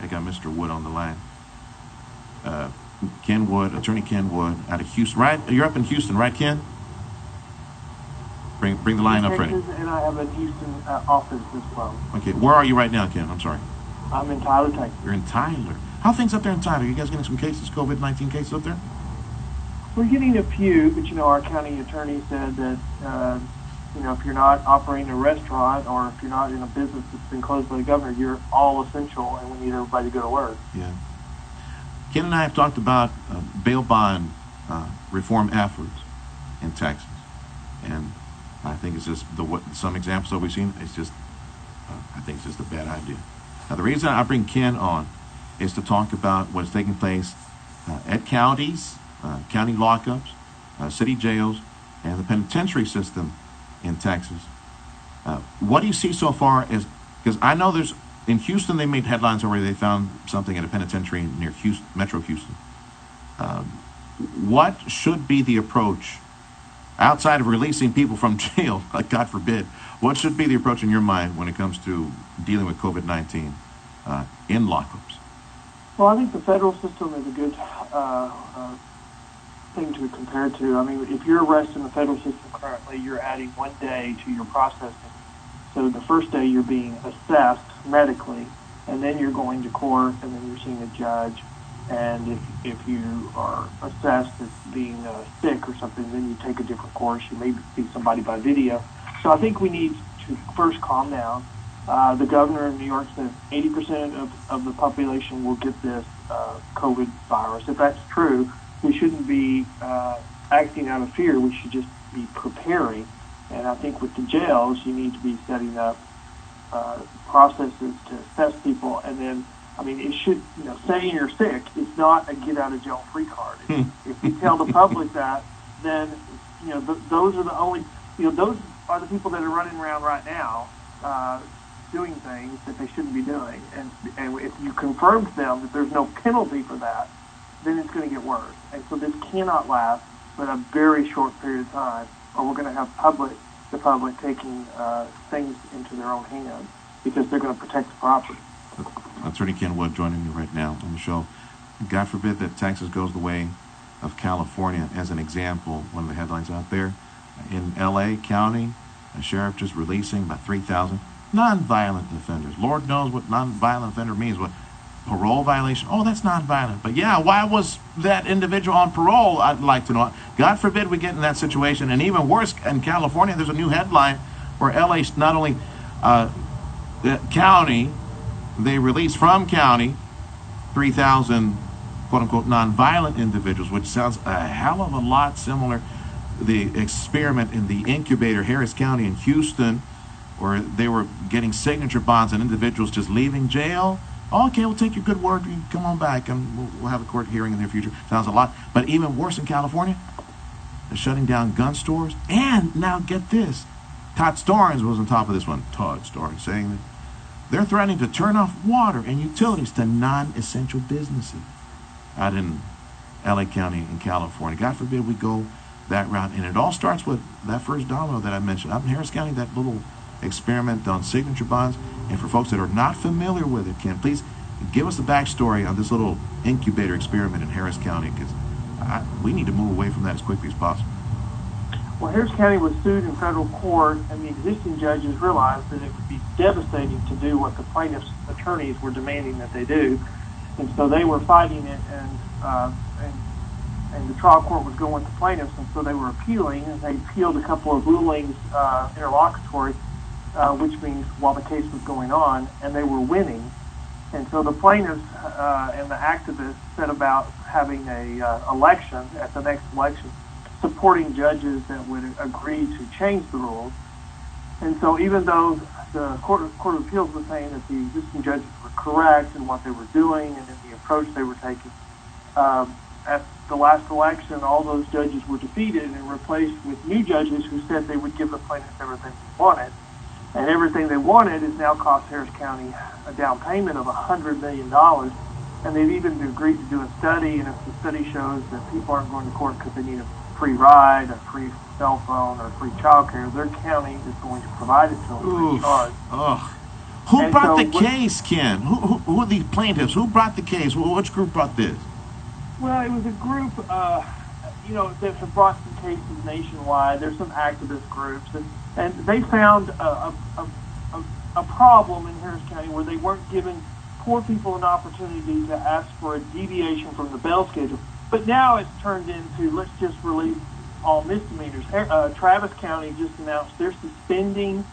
I got Mr. Wood on the line. Ken Wood, Attorney Ken Wood, out of Houston. Right, you're up in Houston, right, Ken? Bring the line up, ready. And I have a Houston office as well. Okay, where are you right now, Ken? I'm sorry. I'm in Tyler, Texas. You're in Tyler. How are things up there in Tyler? You guys getting some cases, COVID-19 cases up there? We're getting a few, but our county attorney said that if you're not operating a restaurant or if you're not in a business that's been closed by the governor, you're all essential, and we need everybody to go to work. Yeah. Ken and I have talked about bail bond reform efforts in Texas, and I think it's just some examples that we've seen. It's just, I think it's just a bad idea. Now, the reason I bring Ken on is to talk about what's taking place at counties, county lockups, city jails, and the penitentiary system in Texas. What do you see so far as, because I know in Houston they made headlines already. They found something at a penitentiary near Houston, Metro Houston. What should be the approach outside of releasing people from jail, like God forbid? What should be the approach in your mind when it comes to dealing with COVID-19 in lockups? Well, I think the federal system is a good thing to compare to. I mean, if you're arrested in the federal system currently, you're adding 1 day to your processing. So the first day you're being assessed medically, and then you're going to court, and then you're seeing a judge. And if you are assessed as being sick or something, then you take a different course. You may see somebody by video. So I think we need to first calm down. The governor of New York says 80% of the population will get this COVID virus. If that's true, we shouldn't be acting out of fear. We should just be preparing. And I think with the jails, you need to be setting up processes to assess people. And then, I mean, it should, saying you're sick is not a get-out-of-jail-free card. If you tell the public that, then, those are the only, those are the people that are running around right now doing things that they shouldn't be doing. And if you confirm to them that there's no penalty for that, then it's going to get worse. And so this cannot last but a very short period of time, or we're going to have the public taking things into their own hands because they're going to protect the property. Attorney Ken Wood joining me right now on the show. God forbid that Texas goes the way of California. As an example, one of the headlines out there, in L.A. County, a sheriff just releasing about 3,000 nonviolent offenders. Lord knows what nonviolent offender means. What parole violation? Oh, that's nonviolent. But yeah, why was that individual on parole? I'd like to know. God forbid we get in that situation. And even worse, in California, there's a new headline where L.A. not only the county, they released from county 3,000 quote-unquote nonviolent individuals, which sounds a hell of a lot similar to the experiment in the incubator, Harris County in Houston, where they were getting signature bonds on individuals just leaving jail. Okay, we'll take your good word. You come on back, and we'll have a court hearing in the near future. Sounds a lot. But even worse in California, they're shutting down gun stores. And now get this. Todd Starnes was on top of this one. Todd Starnes saying that they're threatening to turn off water and utilities to non-essential businesses out in L.A. County in California. God forbid we go that route. And it all starts with that first domino that I mentioned. Out in Harris County, that little experiment on signature bonds. And for folks that are not familiar with it, Ken, please give us the backstory on this little incubator experiment in Harris County, because we need to move away from that as quickly as possible. Well, Harris County was sued in federal court, and the existing judges realized that it would be devastating to do what the plaintiffs' attorneys were demanding that they do. And so they were fighting it, and the trial court was going with the plaintiffs, and so they were appealing, and they appealed a couple of rulings interlocutory, which means while the case was going on, and they were winning. And so the plaintiffs and the activists set about having a election at the next election, supporting judges that would agree to change the rules. And so even though the Court of Appeals was saying that the existing judges were correct in what they were doing and in the approach they were taking, at the last election, all those judges were defeated and replaced with new judges who said they would give the plaintiffs everything they wanted. And everything they wanted has now cost Harris County a down payment of $100 million. And they've even agreed to do a study, and if the study shows that people aren't going to court because they need a free ride, a free cell phone, or free child care, their county is going to provide it to them free of charge. Who And brought so the case, Ken? Who are the plaintiffs? Who brought the case? Which group brought this? Well, it was a group, that have brought some cases nationwide. There's some activist groups, and they found a problem in Harris County where they weren't giving poor people an opportunity to ask for a deviation from the bail schedule. But now it's turned into, let's just release all misdemeanors. Travis County just announced they're suspending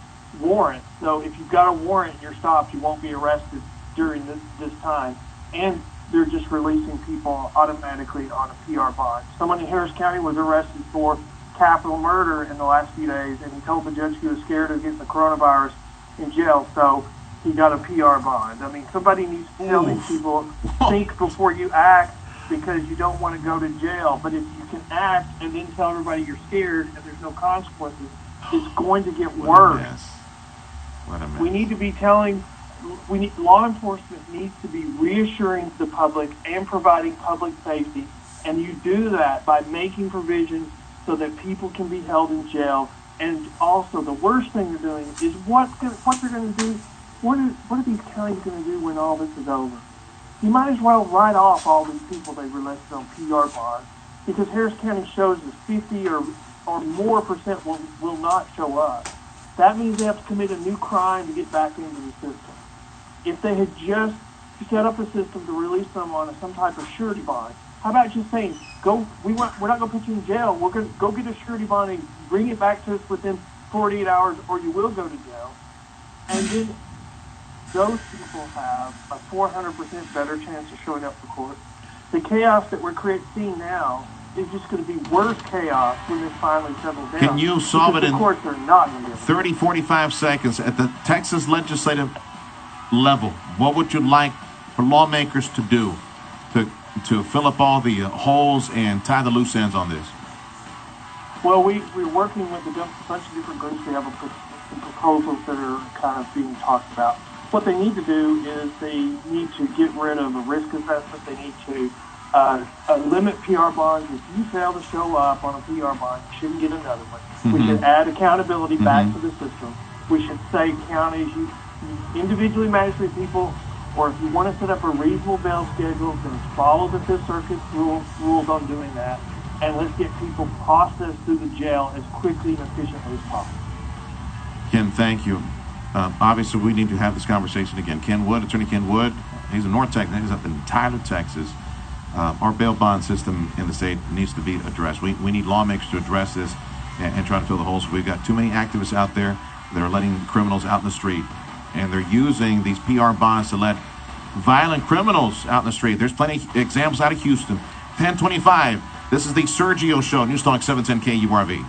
warrants. So if you've got a warrant and you're stopped, you won't be arrested during this time. And they're just releasing people automatically on a PR bond. Someone in Harris County was arrested for capital murder in the last few days, and he told the judge he was scared of getting the coronavirus in jail, so he got a PR bond. I mean, somebody needs to tell these people, think before you act, because you don't want to go to jail. But if you can act and then tell everybody you're scared and there's no consequences, it's going to get worse. What a mess. We need to be telling, law enforcement needs to be reassuring the public and providing public safety. And you do that by making provisions so that people can be held in jail. And also, the worst thing they're doing is what they're going to do. What are these counties going to do when all this is over? You might as well write off all these people they released on PR bonds, because Harris County shows that 50 or more percent will not show up. That means they have to commit a new crime to get back into the system. If they had just set up a system to release them on some type of surety bond, how about just saying, we're not going to put you in jail. We're going to go get a surety bond and bring it back to us within 48 hours, or you will go to jail. And then those people have a 400% better chance of showing up for court. The chaos that we're seeing now is just going to be worse chaos when this finally settles down. Can you solve it in the courts are not going to be able to 30, 45 seconds at the Texas legislative level? What would you like for lawmakers to do to fill up all the holes and tie the loose ends on this? Well, we're working with a bunch of different groups. We have some proposals that are kind of being talked about. What they need to do is they need to get rid of a risk assessment. They need to limit PR bonds. If you fail to show up on a PR bond, you shouldn't get another one. Mm-hmm. We should add accountability back to the system. We should say counties, you individually magistrate people, or if you want to set up a reasonable bail schedule, then follow the Fifth Circuit's rules on doing that. And let's get people processed through the jail as quickly and efficiently as possible. Ken, thank you. Obviously, we need to have this conversation again. Ken Wood, Attorney Ken Wood, he's in North Texas, he's up in Tyler, Texas. Our bail bond system in the state needs to be addressed. We need lawmakers to address this and try to fill the holes. We've got too many activists out there that are letting criminals out in the street, and they're using these PR bonds to let violent criminals out in the street. There's plenty of examples out of Houston. 1025, this is the Sergio Show, News Talk 710 KURV.